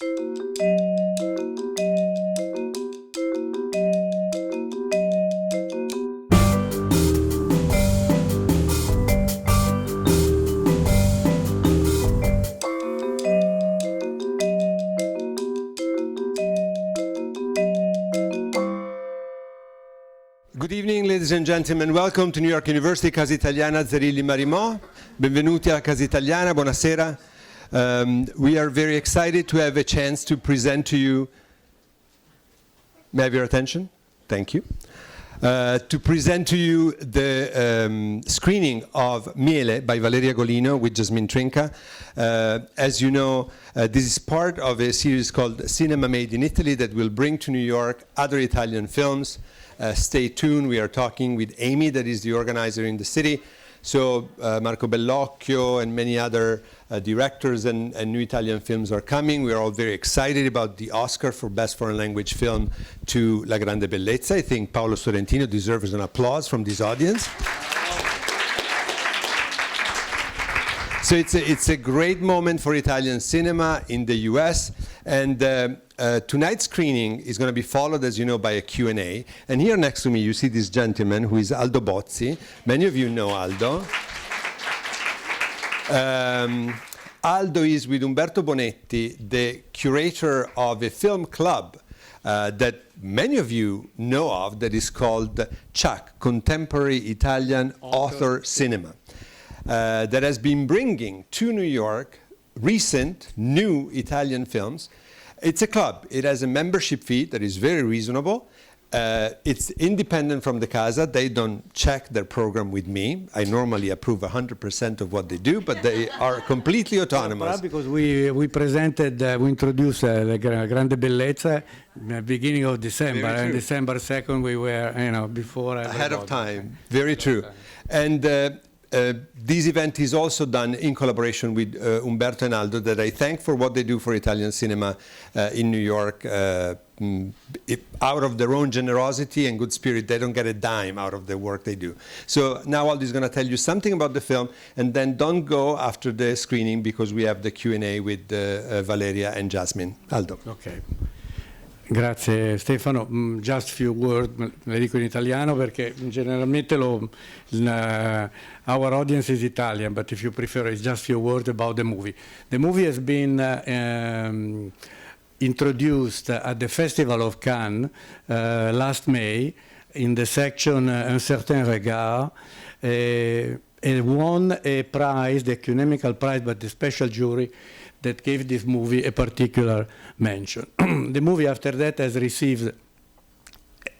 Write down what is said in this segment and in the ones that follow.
Good evening, ladies and gentlemen. Welcome to New York University, Casa Italiana, Zerilli-Marimò. Benvenuti alla Casa Italiana, buonasera. We are very excited to have a chance to present to you, may I have your attention? Thank you. To present to you the screening of Miele by Valeria Golino with Jasmine Trinca. As you know, this is part of a series called Cinema Made in Italy that will bring to New York other Italian films. Stay tuned. We are talking with Amy, that is the organizer in the city. So Marco Bellocchio and many other directors and new Italian films are coming. We are all very excited about the Oscar for Best Foreign Language Film to La Grande Bellezza. I think Paolo Sorrentino deserves an applause from this audience. So it's a great moment for Italian cinema in the US. And tonight's screening is going to be followed, as you know, by a Q&A. And here next to me, you see this gentleman who is Aldo Bozzi. Many of you know Aldo. Aldo is, with Umberto Bonetti, the curator of a film club that many of you know of that is called CHAC, Contemporary Italian Author Cinema, that has been bringing to New York recent, new Italian films. It's a club. It has a membership fee that is very reasonable. It's independent from the Casa. They don't check their program with me. I normally approve 100% of what they do, but they are completely autonomous. Because we introduced the Grande Bellezza beginning of December, and December 2nd we were, before ahead of time. Very true. And this event is also done in collaboration with Umberto and Aldo, that I thank for what they do for Italian cinema in New York. Out of their own generosity and good spirit, they don't get a dime out of the work they do. So now Aldo is going to tell you something about the film, and then don't go after the screening because we have the Q&A with Valeria and Jasmine. Aldo. Okay. Grazie Stefano, just few words, le dico in italiano perché generalmente our audience is Italian, but if you prefer it's just few words about the movie. The movie has been introduced at the Festival of Cannes last May in the section Un certain regard. It won a prize, the Economical Prize, but the special jury that gave this movie a particular mention. The movie after that has received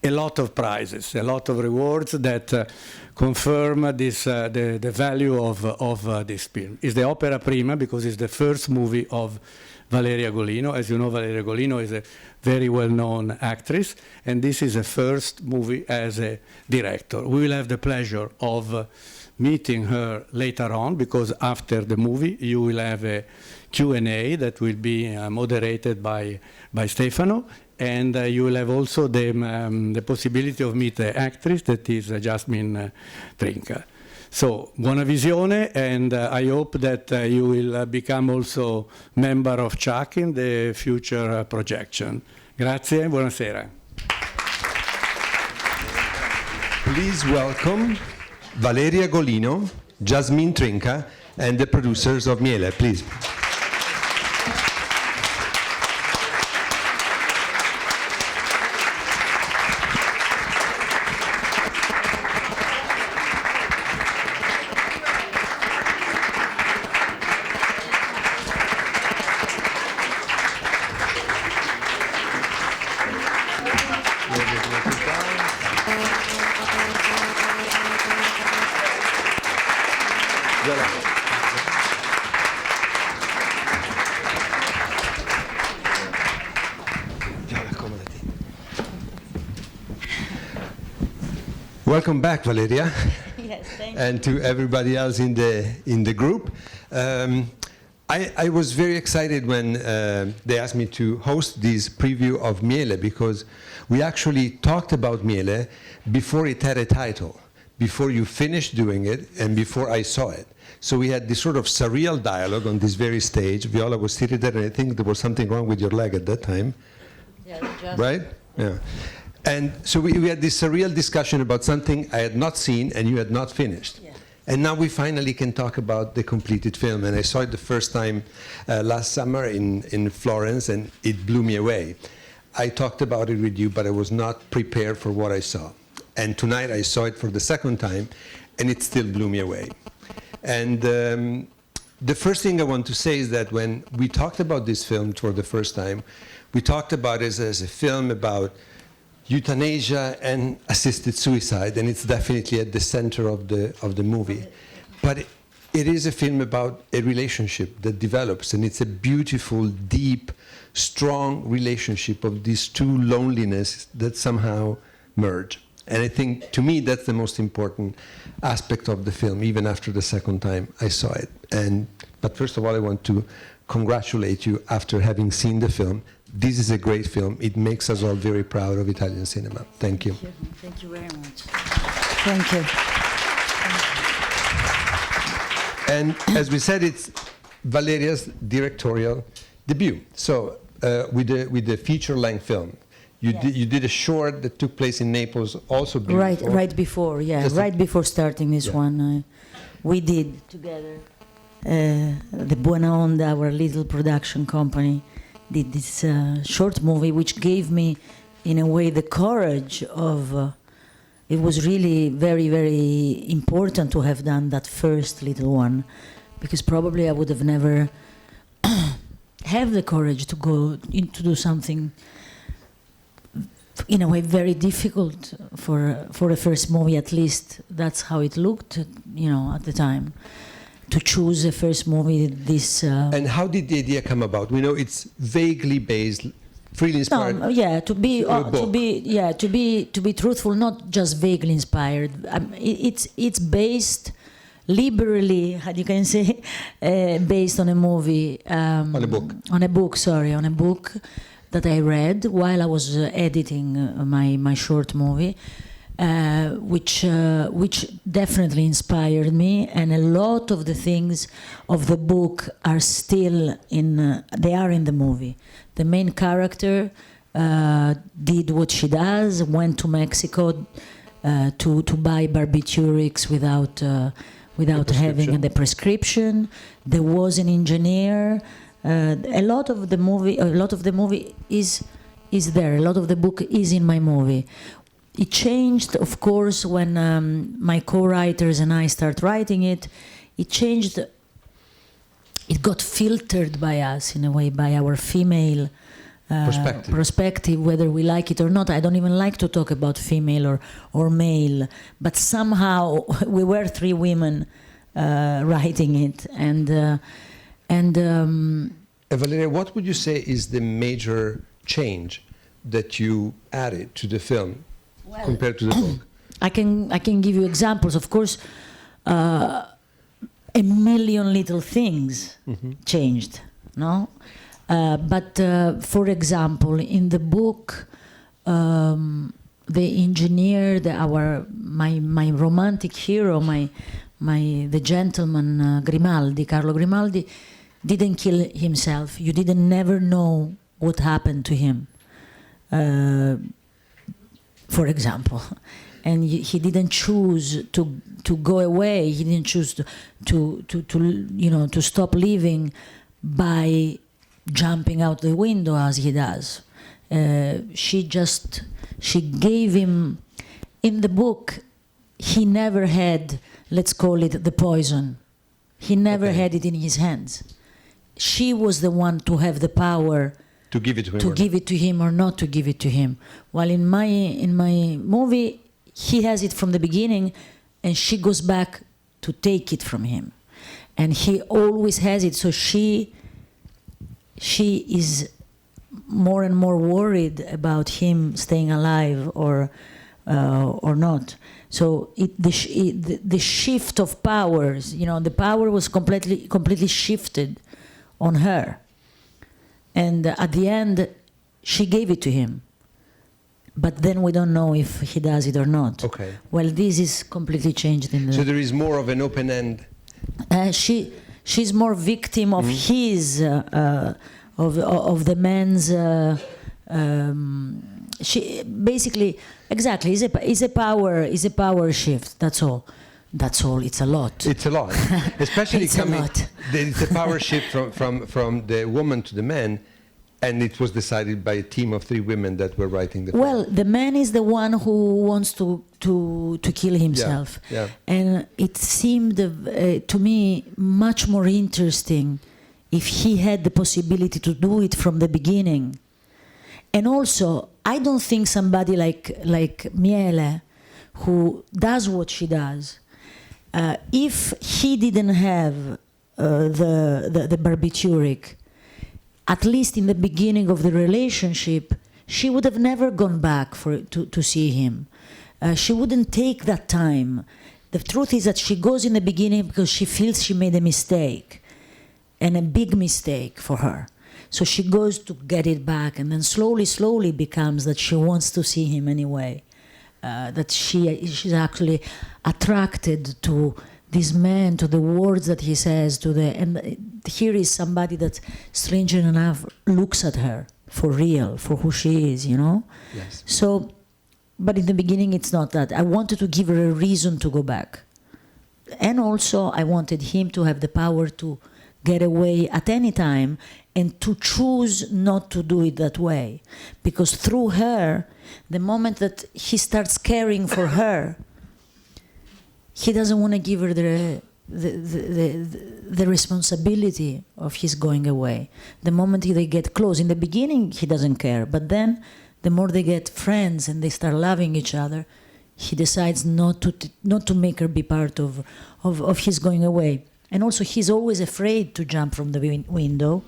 a lot of prizes, a lot of rewards that confirm this, the value of this film. It's the opera prima because it's the first movie of Valeria Golino. As you know, Valeria Golino is a very well-known actress, and this is a first movie as a director. We will have the pleasure of meeting her later on, because after the movie you will have a Q&A that will be moderated by Stefano, and you will have also the possibility of meet the actress that is Jasmine Trinca. So, buona visione, and I hope that you will become also member of CHAC in the future projection. Grazie, buonasera. Please welcome Valeria Golino, Jasmine Trinca, and the producers of Miele, please. Welcome back, Valeria. Yes, thank you. And to everybody else in the group. I was very excited when they asked me to host this preview of Miele, because we actually talked about Miele before it had a title. before you finished doing it and before I saw it. So we had this sort of surreal dialogue on this very stage. Viola was seated there, and I think there was something wrong with your leg at that time. Yeah, just right? Yeah. And so we had this surreal discussion about something I had not seen and you had not finished. Yeah. And now we finally can talk about the completed film. And I saw it the first time last summer in Florence, and it blew me away. I talked about it with you, but I was not prepared for what I saw. And tonight I saw it for the second time, and it still blew me away. And the first thing I want to say is that when we talked about this film for the first time, we talked about it as a film about euthanasia and assisted suicide, and it's definitely at the center of the movie. But it is a film about a relationship that develops, and it's a beautiful, deep, strong relationship of these two loneliness that somehow merge. And I think, to me, that's the most important aspect of the film, even after the second time I saw it. But first of all, I want to congratulate you after having seen the film. This is a great film. It makes us all very proud of Italian cinema. Thank you. Thank you very much. Thank you. And as we said, it's Valeria's directorial debut. So with the feature-length film, you did a short that took place in Naples, also before. Right before, yeah, right before starting this one, we did together. The Buona Onda, our little production company, did this short movie, which gave me, in a way, the courage of. It was really very, very important to have done that first little one, because probably I would have never have the courage to go to do something, in a way, very difficult for a first movie. At least that's how it looked, at the time. To choose a first movie, this. And how did the idea come about? We know it's vaguely based, freely inspired. No, yeah, to be truthful, not just vaguely inspired. It's based liberally, how you can say, based on a movie. On a book. On a book that I read while I was editing my short movie. Which definitely inspired me, and a lot of the things of the book are still in the movie. The main character did what she does, went to Mexico to buy barbiturics without having the prescription. There was an engineer. A lot of the movie is there. A lot of the book is in my movie. It changed, of course, when my co-writers and I start writing it. It changed. It got filtered by us, in a way, by our female perspective, whether we like it or not. I don't even like to talk about female or male, but somehow we were three women writing it. Valeria, what would you say is the major change that you added to the film? Well, compared to the book? I can give you examples. Of course, a million little things changed, no? But for example, in the book, the engineer, my romantic hero, the gentleman Carlo Grimaldi, didn't kill himself. You didn't never know what happened to him. For example, and he didn't choose to go away. He didn't choose to stop living by jumping out the window as he does. She gave him. In the book, he never had, let's call it, the poison. He never had it in his hands. She was the one to have the power. To give it to him. To give it to him or not to give it to him. While in my movie, he has it from the beginning, and she goes back to take it from him, and he always has it. So she is more and more worried about him staying alive or not. So the shift of powers, the power was completely shifted on her. And at the end, she gave it to him. but then we don't know if he does it or not. Okay. Well, this is completely changed in the. So there is more of an open end. She's more victim of his of the man's. She basically exactly is a power shift. That's all. That's all. It's a lot. It's a lot, especially It's a coming. lot. It's a power shift from the woman to the man, and it was decided by a team of 3 women that were writing the film. Well, the man is the one who wants to kill himself, yeah. And it seemed to me much more interesting if he had the possibility to do it from the beginning. And also, I don't think somebody like Miele, who does what she does, if he didn't have the barbituric, at least in the beginning of the relationship, she would have never gone back to see him. She wouldn't take that time. The truth is that she goes in the beginning because she feels she made a mistake, and a big mistake for her. So she goes to get it back, and then slowly becomes that she wants to see him anyway. That she's actually attracted to this man, to the words that he says, and here is somebody that, strangely enough, looks at her for real, for who she is, you know? Yes. So, but in the beginning it's not that. I wanted to give her a reason to go back. And also I wanted him to have the power to get away at any time and to choose not to do it that way. Because through her, the moment that he starts caring for her, he doesn't want to give her the responsibility of his going away. The moment they get close, in the beginning he doesn't care, but then the more they get friends and they start loving each other, he decides not to make her be part of his going away. And also he's always afraid to jump from the window.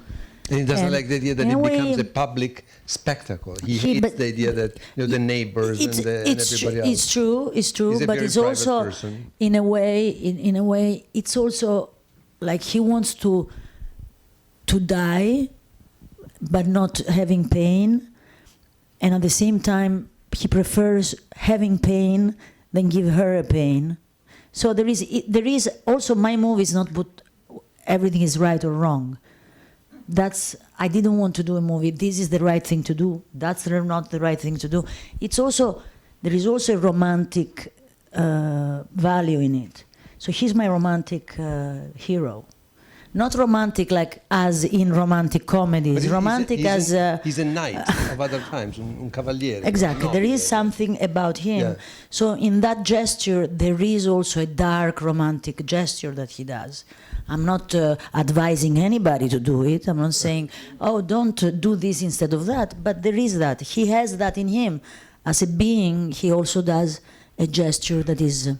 And he doesn't like the idea that it becomes a way, public spectacle. He hates the idea that the neighbors and everybody else. It's true, He's a but very it's private also person. in a way, it's also like he wants to die, but not having pain, and at the same time he prefers having pain than give her a pain. So there is also, my movie is not put everything is right or wrong. I didn't want to do a movie. This is the right thing to do. That's not the right thing to do. There is also a romantic value in it. So he's my romantic hero. Not romantic like as in romantic comedies. He's a knight of other times, un cavaliere. Exactly. There is something about him. Yeah. So in that gesture, there is also a dark romantic gesture that he does. I'm not advising anybody to do it. I'm not saying, oh, don't do this instead of that. But there is that. He has that in him. As a being, he also does a gesture that is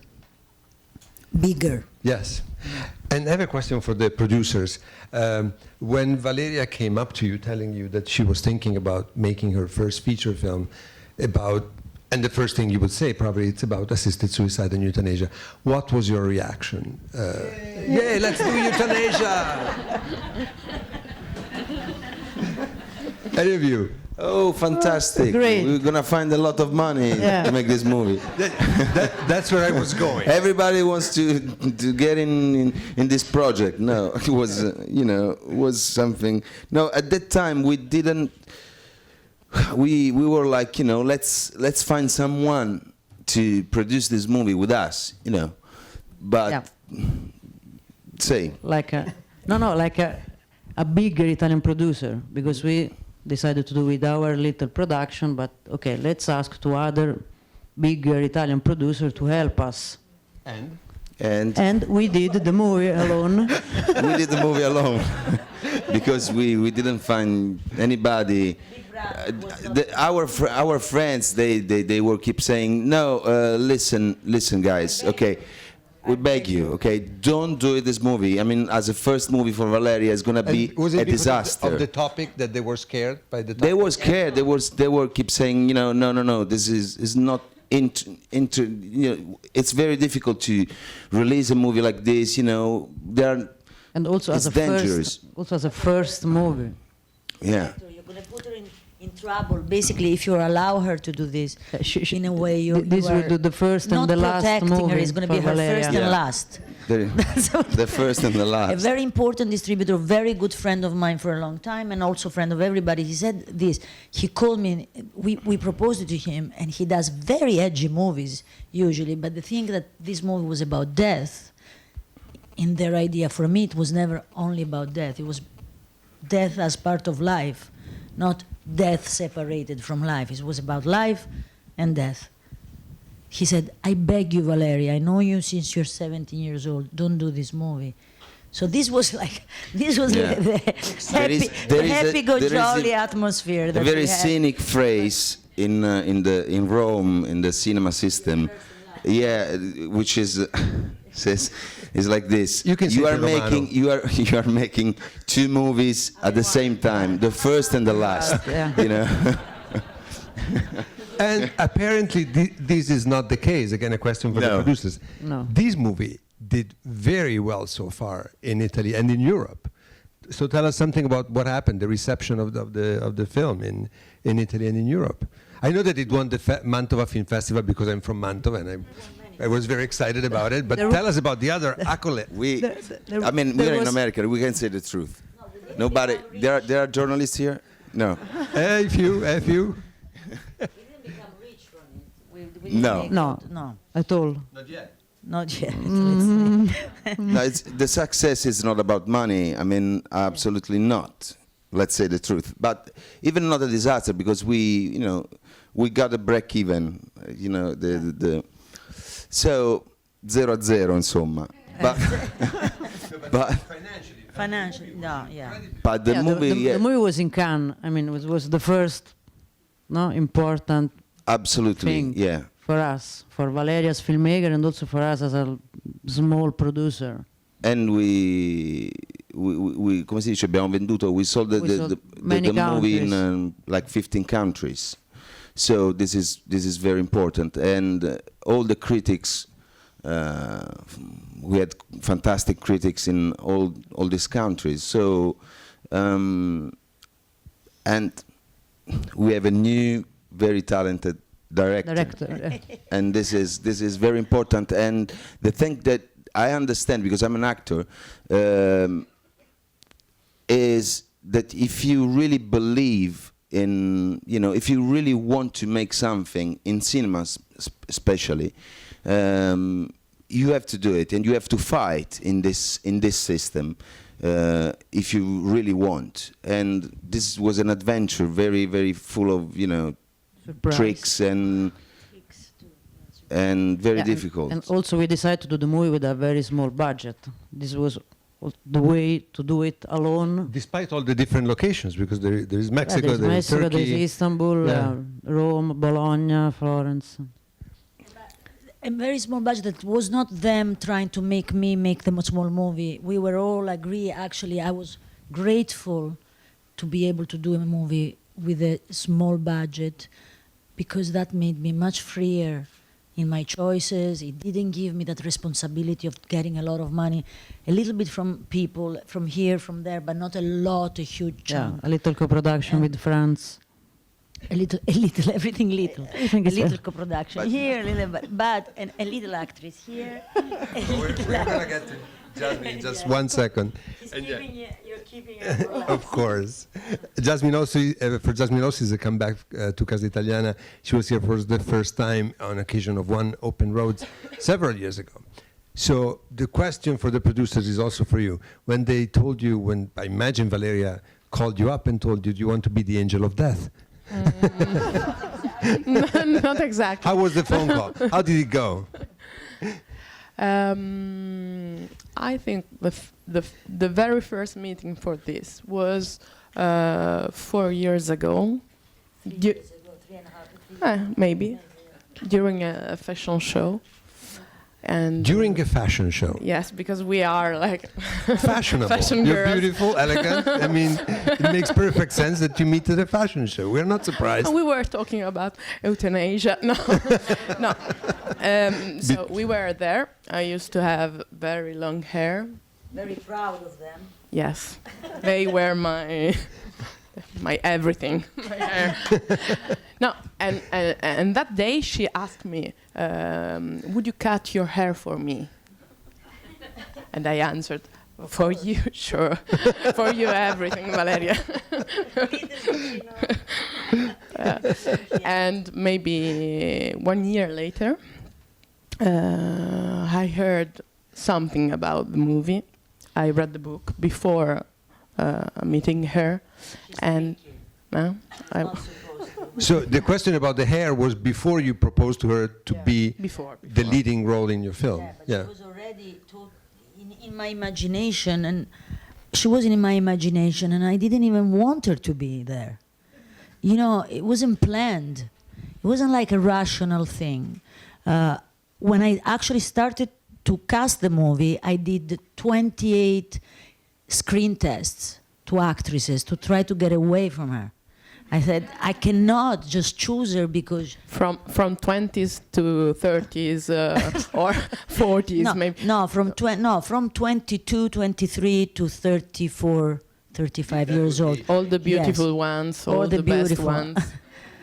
bigger. Yes. And I have a question for the producers. When Valeria came up to you telling you that she was thinking about making her first feature film and the first thing you would say probably it's about assisted suicide and euthanasia, what was your reaction? Yay, let's do euthanasia! Any of you? Oh, fantastic. Great. We're going to find a lot of money to make this movie. That's where I was going. Everybody wants to get in this project. No, it was, was something. No, at that time we didn't, we were like, let's find someone to produce this movie with us, But, say. Like a bigger Italian producer, because we decided to do with our little production, but okay, let's ask to other bigger Italian producer to help us. And we did the movie alone. We did the movie alone because we didn't find anybody. Our friends they were keep saying no. Listen guys. Okay. We beg you, okay, don't do it this movie. I mean, as a first movie for Valeria, it's going to be a disaster. Of the topic that they were scared by the topic? They were scared. They were keep saying, no, this is not it's very difficult to release a movie like this, And also as a first movie. Yeah. You're going to put her in in trouble. Basically, if you allow her to do this, in a way, this you will are do the first and not the last protecting her. movie It's going to be for her Valeria. first Yeah. and last. The first and the A last. very important distributor, very good friend of mine for a long time, and also friend of everybody. He said this. He called me. We proposed it to him, and he does very edgy movies usually. But the thing that this movie was about death, in their idea, for me, it was never only about death. It was death as part of life, not death separated from life. It was about life and death. He said, I beg you, Valeria, I know you since you're 17 years old, don't do this movie. So this was like the happy-go-jolly atmosphere. A that very we had. scenic phrase in Rome, in the cinema system, yeah, which is says is like this. You can say are it in making you are making two movies at the same time, the first and the last. Yeah. You know. And apparently this is not the case. Again, a question for the No. producers. No. This movie did very well so far in Italy and in Europe. So tell us something about what happened, the reception of the film in Italy and in Europe. I know that it won the Mantova Film Festival because I'm from Mantova and I was very excited about it. But tell us about the other accolade. I mean, we're in America. We can say the truth. Nobody. There are journalists here. No. A few. No. No, At all. Not yet. not yet. No, the success is not about money. I mean, absolutely not. Let's say the truth. But even not a disaster because we got a break even. So 0-0, insomma. But Financially, no, yeah. but the movie, the movie was in Cannes. I mean, it was the first, important absolutely, thing yeah. for us, for Valeria as filmmaker, and also for us as a small producer. And we come si dice, abbiamo venduto, we sold the many movie in countries. like 15 countries. So this is very important. And all the critics, we had fantastic critics in all these countries. So and we have a new, very talented director. And this is very important. And the thing that I understand, because I'm an actor, is that if you really believe in, if you really want to make something in cinemas, especially, you have to do it, and you have to fight in this system if you really want. And this was an adventure, very, very full of Surprise. tricks and very Yeah, difficult. And also we decided to do the movie with a very small budget. This was the way to do it alone. Despite all the different locations, because there is Mexico, There's Mexico, there's Turkey. Istanbul, Yeah. Rome, Bologna, Florence. A very small budget. It was not them trying to make me make them a small movie. We were all agree. Actually, I was grateful to be able to do a movie with a small budget because that made me much freer in my choices. It didn't give me that responsibility of getting a lot of money, a little bit from people, from here, from there, but not a lot, a huge chunk. A little co-production with France. A little, everything little. Everything A is little co-production here, a little, but a little actress here. We're going to get to Jasmine in just 1 second. You're keeping her for Of course. Jasmine also, for Jasmine also is a comeback to Casa Italiana. She was here for the first time on occasion of One Open Roads several years ago. So the question for the producers is also for you. When they told you, when I imagine Valeria called you up and told you, do you want to be the angel of death? Not exactly. How was the phone call? How did it go? I think the very first meeting for this was 4 years ago. 3.5 Maybe during a fashion show. And During a fashion show. yes, because we are like Fashionable. fashion You're girls. beautiful, elegant. I mean, it makes perfect sense that you meet at a fashion show. We're not surprised. We were talking about euthanasia. No, no. So we were there. I used to have very long hair. Very proud of them. Yes, they were my my everything, my hair. No, and that day she asked me, would you cut your hair for me? And I answered, for you, sure. For you, everything, Valeria. And maybe 1 year later, I heard something about the movie. I read the book before meeting her, and So the question about the hair was before you proposed to her to be before. the leading role in your film. She was already in my imagination, and she was in my imagination, and I didn't even want her to be there. You know, it wasn't planned. It wasn't like a rational thing. When I actually started to cast the movie, I did 28 screen tests to actresses to try to get away from her. I said, I cannot just choose her because... From 20s to 30s or 40s, maybe. No, from 22, 23 to 34, 35 years old. All the beautiful ones, all the best ones.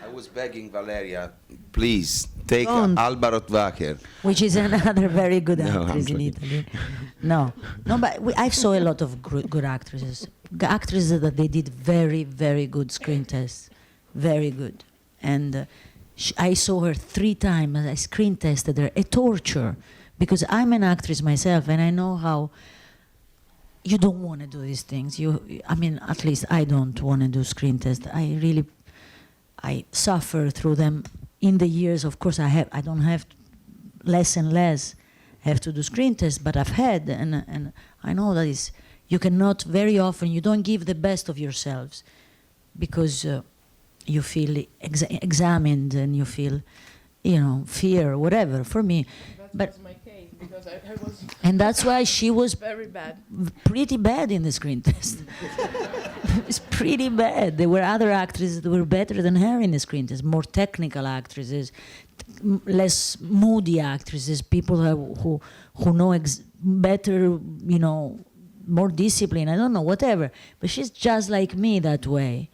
I was begging Valeria, please take Don't. Alba Rottwacher. Which is another very good No, actress I'm in Italy. No, but I saw a lot of good actresses. Actresses that they did very, very good screen tests. Very good. And I saw her 3 times. I screen tested her. A torture. Because I'm an actress myself, and I know how you don't want to do these things. I mean, at least I don't want to do screen tests. I suffer through them in the years. Of course, I don't have less and less have to do screen tests, but I've had, and I know that is, you cannot very often, you don't give the best of yourselves because you feel examined and you feel, fear, whatever, for me. That was my case, because I was... And that's why she was very bad. Pretty bad in the screen test. It's pretty bad. There were other actresses that were better than her in the screen test, more technical actresses, less moody actresses, people who know better, more discipline, I don't know, whatever. But she's just like me that way.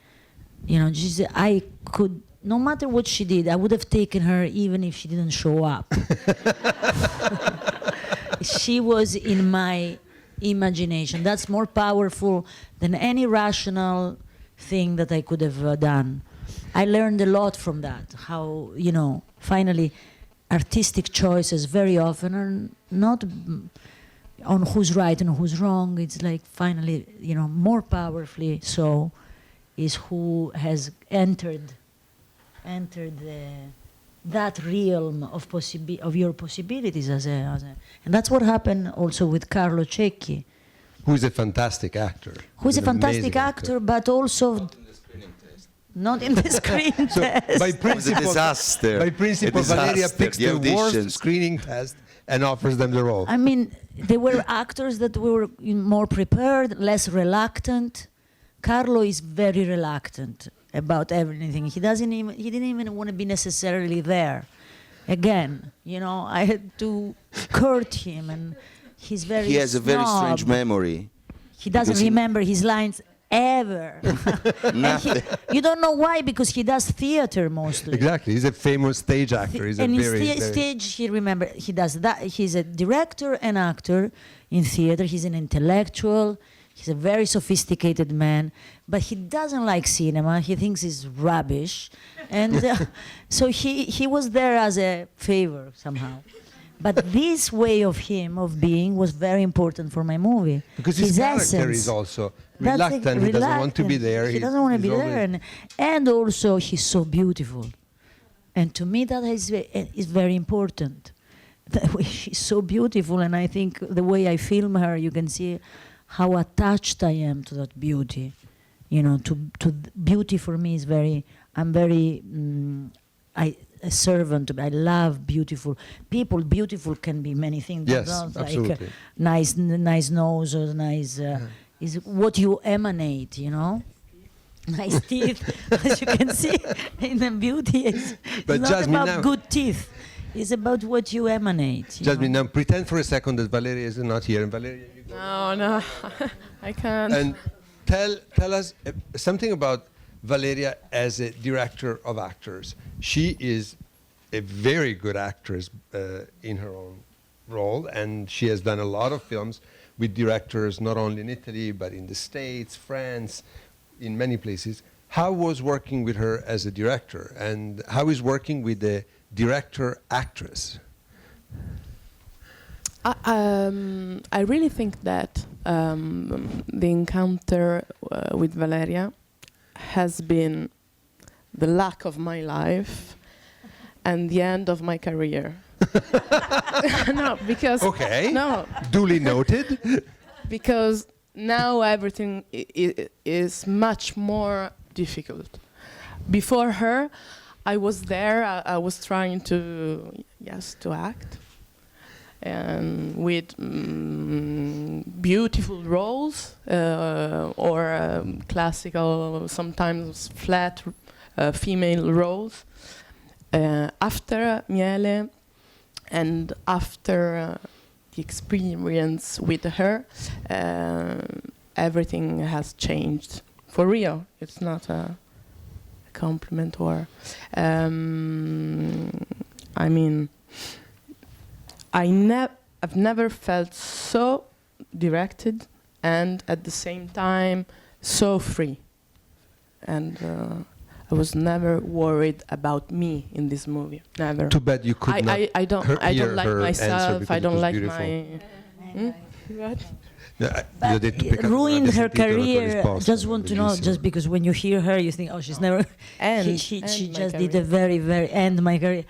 I could, no matter what she did, I would have taken her even if she didn't show up. She was in my imagination. That's more powerful than any rational thing that I could have done. I learned a lot from that, how, finally, artistic choices very often are not on who's right and who's wrong. It's like finally, more powerfully so is who has entered that realm of your possibilities and that's what happened also with Carlo Cecchi, who is a fantastic actor. Who's a fantastic actor, but also not in the screen test. By principle, It was a disaster. By principle, A disaster. Valeria picks the worst auditions. screening test and offers them the role. I mean, there were actors that were more prepared, less reluctant. Carlo is very reluctant about everything. He didn't even want to be necessarily there. Again, I had to court him, and he's very He has a very snob. strange memory. He doesn't remember his lines ever. Nothing. You don't know why, because he does theater mostly. Exactly, he's a famous stage actor. He's And a in very stage, he does that. He's a director and actor in theater. He's an intellectual. He's a very sophisticated man, but he doesn't like cinema. He thinks it's rubbish. And so he was there as a favor somehow. But this way of him, of being, was very important for my movie. Because his character essence. is also That's reluctant. He doesn't want to be there. He doesn't want to be he's there. And also, he's so beautiful. And to me, that is very important. That way, she's so beautiful. And I think the way I film her, you can see how attached I am to that beauty. Beauty for me is I'm very, a servant. I love beautiful people. Beautiful can be many things. Yes, Like absolutely. nice nose or nice, is what you emanate, Nice teeth, as you can see in the beauty. It's But not Jasmine, about now- good teeth. It's about what you emanate. Jasmine, now pretend for a second that Valeria is not here. And Valeria, you go. No, I can't. And tell us something about Valeria as a director of actors. She is a very good actress in her own role, and she has done a lot of films with directors not only in Italy but in the States, France, in many places. How was working with her as a director, and how is working with the director-actress? I really think that the encounter with Valeria has been the lack of my life and the end of my career. No, because Okay. no, Duly noted. because now everything is much more difficult. Before her, I was there. I was trying to act, and with beautiful roles or classical, sometimes flat female roles. After Miele and after the experience with her, everything has changed for real. It's not a compliment or I mean, I've never felt so directed and at the same time so free, and I was never worried about me in this movie. Never. Too bad you could not. I don't hear like her answer myself. because I it don't was like beautiful. my. What? Io ho detto peccato Ruined non her abbia sentito la tua career. risposta, Just want to know, bellissimo. just because when you hear her, you think, oh, she's never. And she my just did career. a very end my career.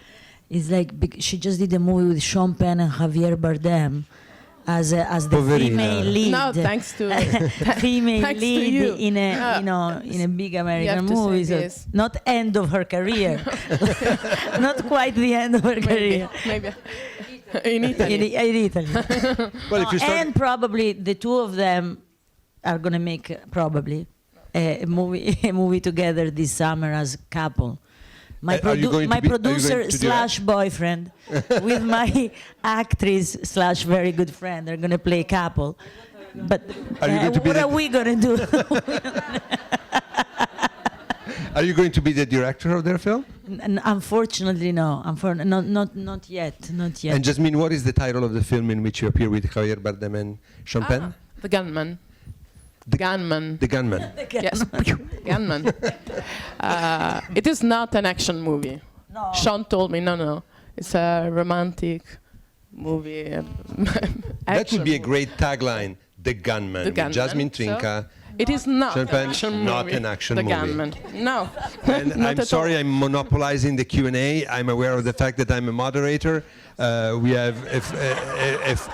It's like she just did a movie with Sean Penn and Javier Bardem as the Poverina. female lead. No, thanks to Female thanks to lead you. in a in a big American to say movie. So this. not end of her career. Not quite the end of her career. maybe in Italy. In Italy. Well, if you start, And probably the two of them are going to make probably a movie together this summer as couple. My, Are you going to my be- are you going producer to do that? / boyfriend with my actress / very good friend are going to play couple. But Are you going to be what the- are we going to do? are you going to be the director of their film? Unfortunately, no. Not yet. Not yet. And Jasmine, what is the title of the film in which you appear with Javier Bardem and Sean Penn? The gunman. The gunman. The Gunman. Yes, gunman. It is not an action movie. No. Sean told me, no. It's a romantic movie. That would be a great tagline. The Gunman. The with Gunman. Jasmine So, Trinca. It is not Sean an Penn, action not movie. an action the movie. Gunman. No. And Not I'm at sorry all. I'm monopolizing the Q&A. I'm aware of the fact that I'm a moderator. We have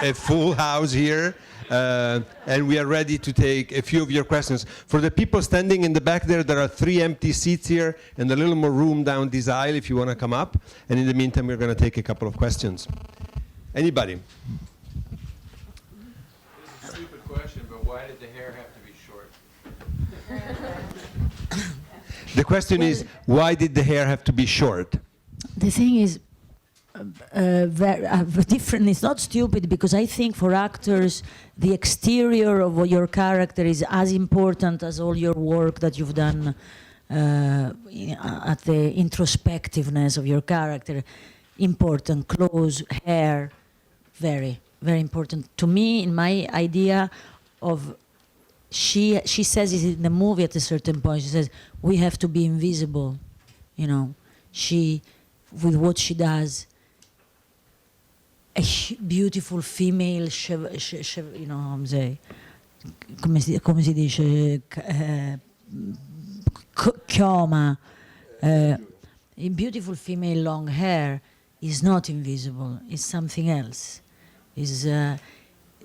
a full house here. And we are ready to take a few of your questions. For the people standing in the back there are 3 empty seats here and a little more room down this aisle if you want to come up. And in the meantime, we're going to take a couple of questions. Anybody? It's a stupid question, but why did the hair have to be short? The question is, why did the hair have to be short? The thing is, different. It's not stupid because I think for actors, the exterior of your character is as important as all your work that you've done at the introspectiveness of your character. Important, clothes, hair, very, very important. To me, in my idea of, she says it in the movie at a certain point, she says, we have to be invisible, she, with what she does, a beautiful female, come si dice, chioma, a beautiful female long hair is not invisible, it's something else. Is the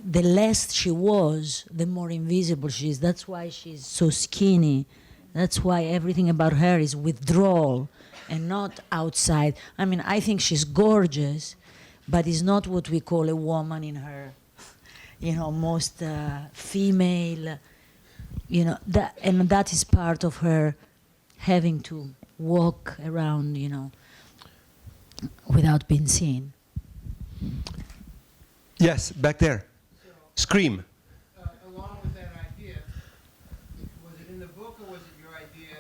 less she was, the more invisible she is. That's why she's so skinny. That's why everything about her is withdrawal and not outside. I mean, I think she's gorgeous, but it's not what we call a woman in her, most female, and that is part of her having to walk around, without being seen. Yes, back there. Scream. Along with that idea, was it in the book or was it your idea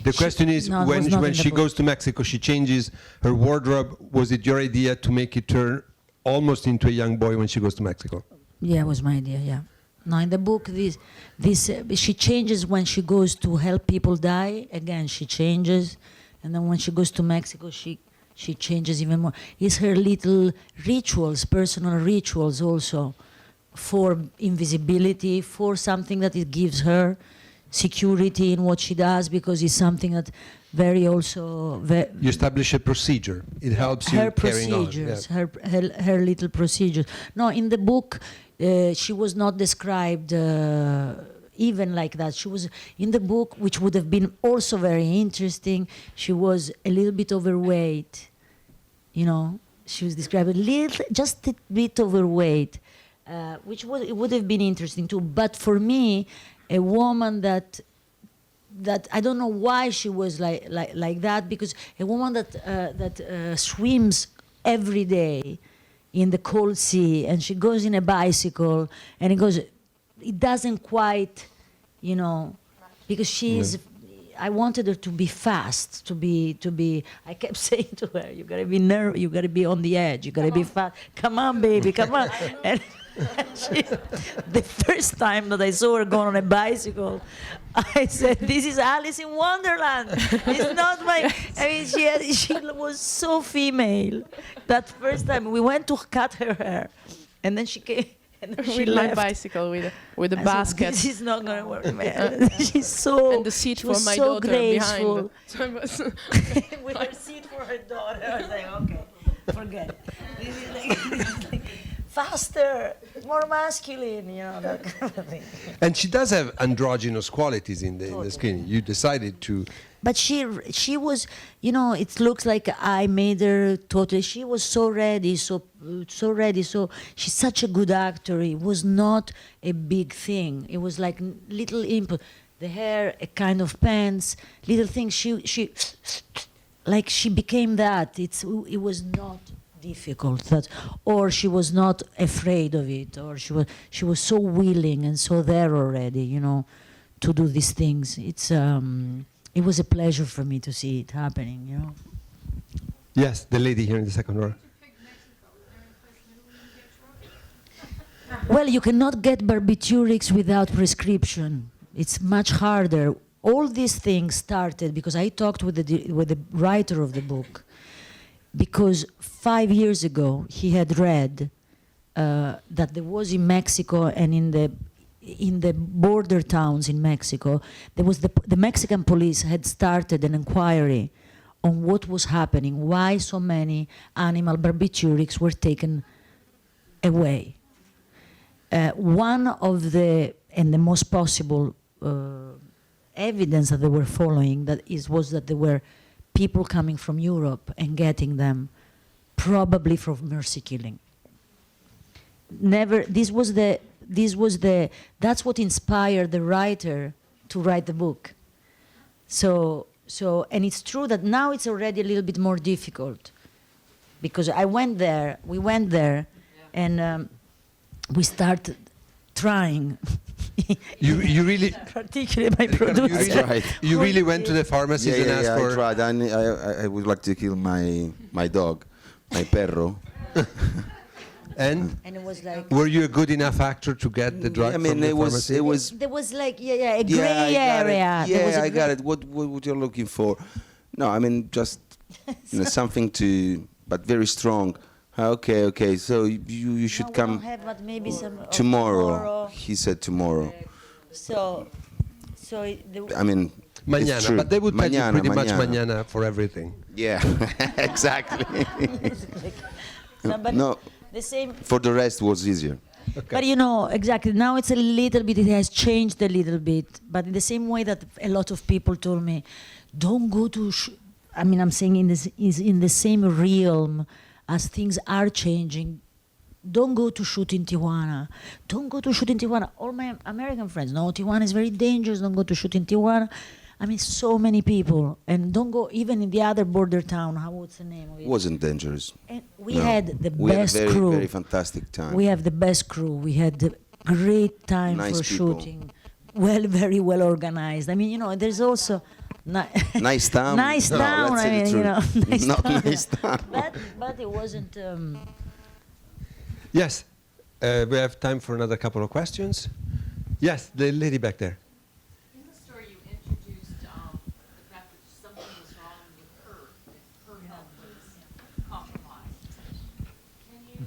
The question is, No, it was when not in the she book. goes to Mexico, she changes her wardrobe. Was it your idea to make it turn almost into a young boy when she goes to Mexico? Yeah, it was my idea. Yeah. No, in the book, she changes when she goes to help people die. Again, she changes, and then when she goes to Mexico, she changes even more. It's her little rituals, personal rituals, also, for invisibility, for something that it gives her security in what she does, because it's something that you establish a procedure. It helps you her carrying on. procedures, her little procedures. No, in the book, she was not described even like that. She was in the book, which would have been also very interesting. She was a little bit overweight. You know, she was described just a bit overweight, which it would have been interesting too. But for me, a woman that I don't know why she was like that, because a woman that swims every day in the cold sea, and she goes in a bicycle, and it doesn't quite, you know, because she's. I wanted her to be fast, to be. I kept saying to her, "You gotta be you gotta be on the edge. You gotta be fast. Come on, baby, come on." And the first time that I saw her going on a bicycle, I said, "This is Alice in Wonderland. It's not my." I mean, she was so female. That first time we went to cut her hair, and then she came. And then she with left. my bicycle with a I basket. said, this is not gonna work, man. She's so. And the seat she for was my so daughter graceful. behind. So I was With her seat for her daughter, I was like, okay, forget it. This is like faster, more masculine, you know, that kind of thing. And she does have androgynous qualities in the skin. You decided to. But she was, you know, it looks like I made her totally. She was so ready, so ready. So she's such a good actor. It was not a big thing. It was like little input. The hair, a kind of pants, little things. She like she became that. It was not difficult, or she was not afraid of it, or she was so willing and so there already, you know, to do these things. It was a pleasure for me to see it happening, you know. Yes, the lady here in the second row. Well, you cannot get barbiturics without prescription. It's much harder. All these things started because I talked with the writer of the book, because 5 years ago he had read that there was in Mexico and in the border towns in Mexico, there was the Mexican police had started an inquiry on what was happening, why so many animal barbiturics were taken away. One of the most possible evidence that they were following was that there were people coming from Europe and getting them, probably from mercy killing. That's what inspired the writer to write the book. So, and it's true that now it's already a little bit more difficult, because we went there, and we started trying. You really, particularly my producer. you really went to the pharmacy and asked for. I tried. I would like to kill my dog, my perro. And it was like. Were you a good enough actor to get the drug? I mean, from the pharmacy? it was. There was like a gray area. Yeah, I got it. What you're looking for? No, I mean just something but very strong. Okay. So you should come but maybe some tomorrow. He said tomorrow. I mean, Mañana, it's true. but they would tell you pretty much mañana. mañana for everything. Yeah, exactly. No. The same. For the rest was easier. Okay. But you know, exactly, now it's a little bit, it has changed a little bit, but in the same way that a lot of people told me, don't go to, I'm saying in the same realm as things are changing, don't go to shoot in Tijuana. Don't go to shoot in Tijuana. All my American friends, no, Tijuana is very dangerous, don't go to shoot in Tijuana. I mean, so many people. And don't go even in the other border town. What's the name of it? It wasn't dangerous. And we had the we best had a crew. very fantastic time. We have the best crew. We had the great time Nice for people. shooting. Very well organized. I mean, you know, there's also Nice town. Nice No, town. let's I say the mean, you know, truth. nice Not town. nice town. But it wasn't. Yes, we have time for another couple of questions. Yes, the lady back there. In the story, you introduced the fact that something was wrong with her, that her health was compromised. Can you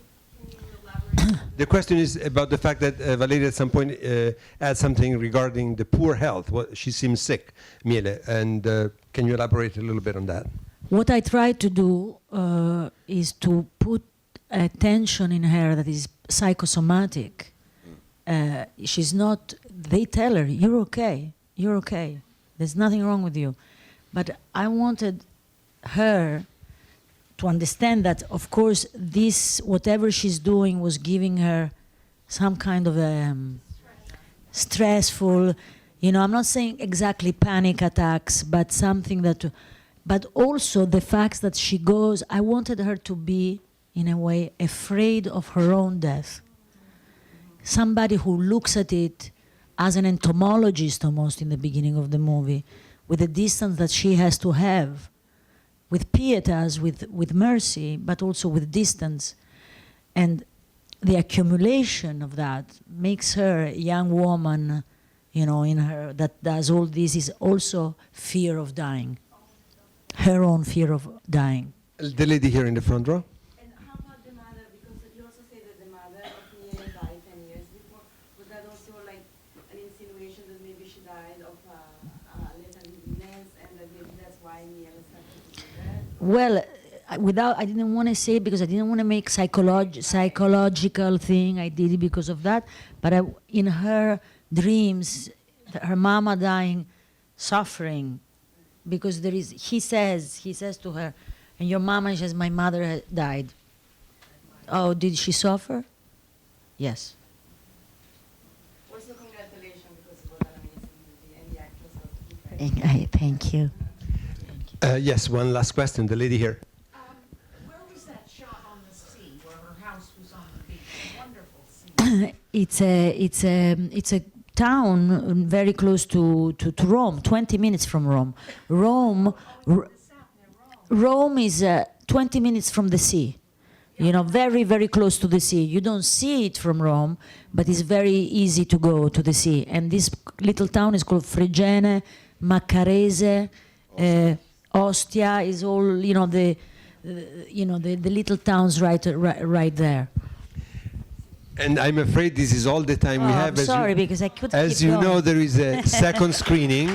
elaborate? The question is about the fact that Valeria at some point adds something regarding the poor health. She seems sick, Miele, and can you elaborate a little bit on that? What I try to do is to put attention in her that is psychosomatic. She's not. They tell her, "You're okay. You're okay. There's nothing wrong with you." But I wanted her to understand that, of course, this whatever she's doing was giving her some kind of stressful. You know, I'm not saying exactly panic attacks, but something that. But also the fact that she goes. I wanted her to be, in a way, afraid of her own death. Somebody who looks at it as an entomologist almost in the beginning of the movie, with the distance that she has to have, with pietas, with mercy, but also with distance. And the accumulation of that makes her a young woman, you know, in her, that does all this, is also fear of dying. Her own fear of dying. The lady here in the front row. And how about the mother? Because you also say that the mother of Miele died 10 years before. Was that also like an insinuation that maybe she died of latent illness and that maybe that's why Miele started to do that? Well, I didn't want to say it because I didn't want to make psychological thing. I did it because of that. But in her dreams, her mama dying, suffering, because there is, he says to her, and your mama says, my mother died. Oh, did she suffer? Yes. Also, congratulations because it was an amazing movie and the actress was very Thank you. Yes, one last question. The lady here. Where was that shot on the sea, where her house was on the beach? Wonderful scene. It's a town very close to Rome, 20 minutes from Rome. Rome is 20 minutes from the sea. You know, very, very close to the sea. You don't see it from Rome, but it's very easy to go to the sea. And this little town is called Fregene, Maccarese, Ostia is all, you know, the little towns right there. And I'm afraid this is all the time we have. I'm sorry, because I couldn't As keep you going. know, there is a second screening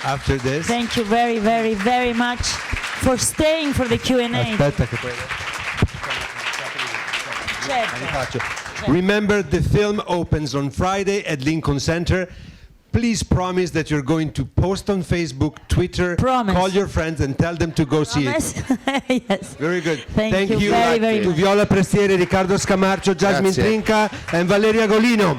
after this. Thank you very, very, very much for staying for the Q&A. Aspetta che poi... Certo. Remember, the film opens on Friday at Lincoln Center. Please promise that you're going to post on Facebook, Twitter, Promise. call your friends and tell them to go see it. Yes. Very good. Thank you very, very to much. Viola Prestieri, Riccardo Scamarcio, Jasmine Grazie. Trinca and Valeria Golino.